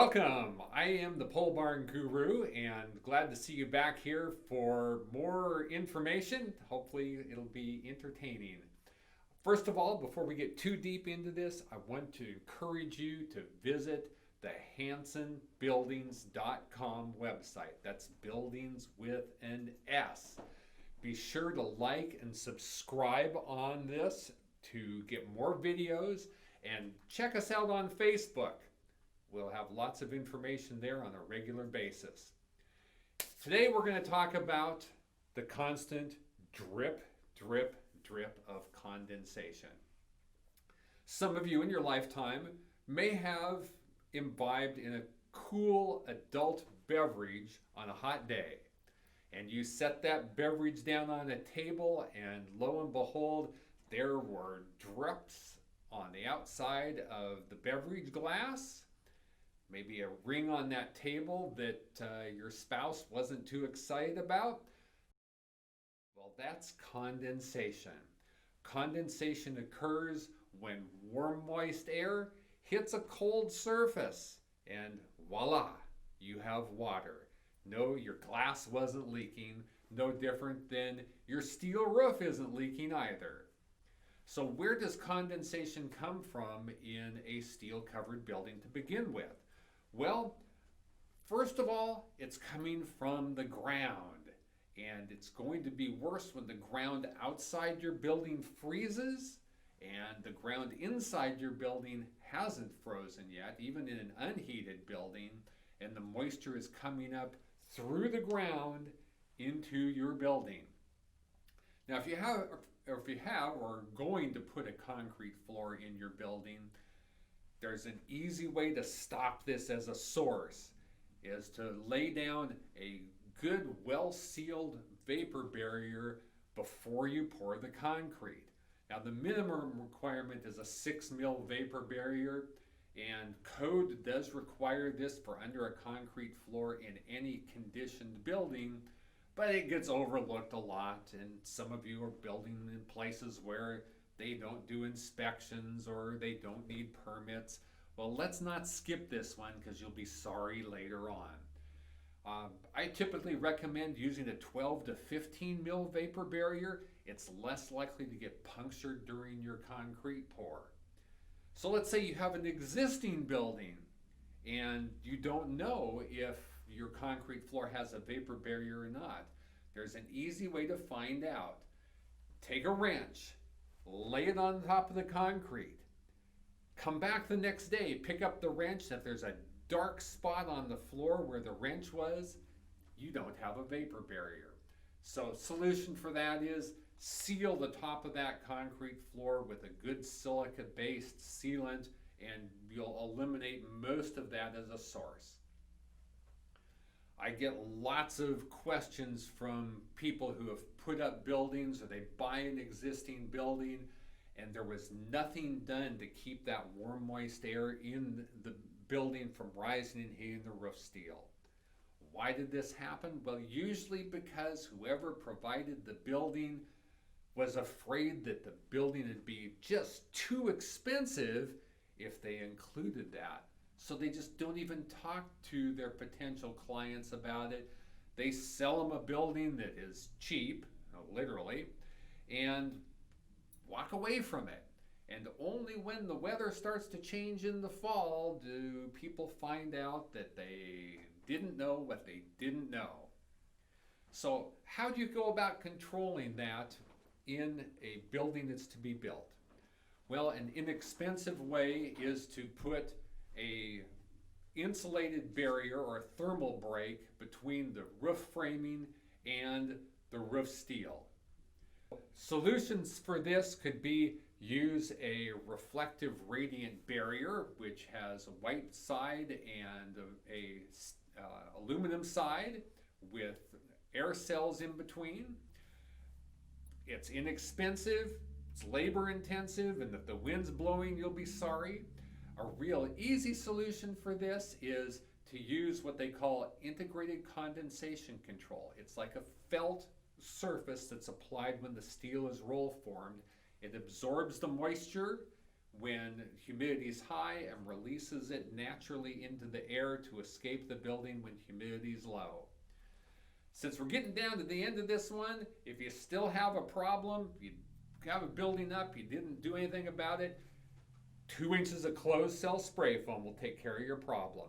Welcome. I am the Pole Barn Guru and glad to see you back here for more information. Hopefully, it'll be entertaining. First of all, before we get too deep into this, I want to encourage you to visit the HansonBuildings.com website. That's buildings with an S. Be sure to like and subscribe on this to get more videos and check us out on Facebook. We'll have lots of information there on a regular basis. Today we're going to talk about the constant drip, drip, drip of condensation. Some of you in your lifetime may have imbibed in a cool adult beverage on a hot day. And you set that beverage down on a table and lo and behold, there were drips on the outside of the beverage glass. Maybe a ring on that table that your spouse wasn't too excited about. Well, that's condensation. Condensation occurs when warm, moist air hits a cold surface, and voila, you have water. No, your glass wasn't leaking, no different than your steel roof isn't leaking either. So where does condensation come from in a steel-covered building to begin with? Well, first of all, it's coming from the ground, and it's going to be worse when the ground outside your building freezes and the ground inside your building hasn't frozen yet, even in an unheated building, and the moisture is coming up through the ground into your building. Now, if you have or are going to put a concrete floor in your building, there's an easy way to stop this as a source, is to lay down a good, well-sealed vapor barrier before you pour the concrete. Now, the minimum requirement is a 6 mil vapor barrier, and code does require this for under a concrete floor in any conditioned building, but it gets overlooked a lot, and some of you are building in places where they don't do inspections or they don't need permits. Well, let's not skip this one because you'll be sorry later on. I typically recommend using a 12 to 15 mil vapor barrier. It's less likely to get punctured during your concrete pour. So let's say you have an existing building and you don't know if your concrete floor has a vapor barrier or not. There's an easy way to find out. Take a wrench, lay it on top of the concrete. Come back the next day, pick up the wrench. If there's a dark spot on the floor where the wrench was, you don't have a vapor barrier. So solution for that is seal the top of that concrete floor with a good silica-based sealant, and you'll eliminate most of that as a source. I get lots of questions from people who have put up buildings or they buy an existing building and there was nothing done to keep that warm, moist air in the building from rising and hitting the roof steel. Why did this happen? Well, usually because whoever provided the building was afraid that the building would be just too expensive if they included that. So they just don't even talk to their potential clients about it. They sell them a building that is cheap, literally, and walk away from it. And only when the weather starts to change in the fall do people find out that they didn't know what they didn't know. So how do you go about controlling that in a building that's to be built? Well, an inexpensive way is to put a insulated barrier or a thermal break between the roof framing and the roof steel. Solutions for this could be use a reflective radiant barrier, which has a white side and a aluminum side with air cells in between. It's inexpensive, it's labor intensive, and if the wind's blowing, you'll be sorry. A real easy solution for this is to use what they call integrated condensation control. It's like a felt surface that's applied when the steel is roll formed. It absorbs the moisture when humidity is high and releases it naturally into the air to escape the building when humidity is low. Since we're getting down to the end of this one, if you still have a problem, you have a building up, you didn't do anything about it, 2 inches of closed cell spray foam will take care of your problem.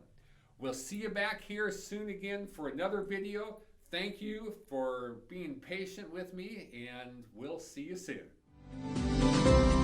We'll see you back here soon again for another video. Thank you for being patient with me, and we'll see you soon.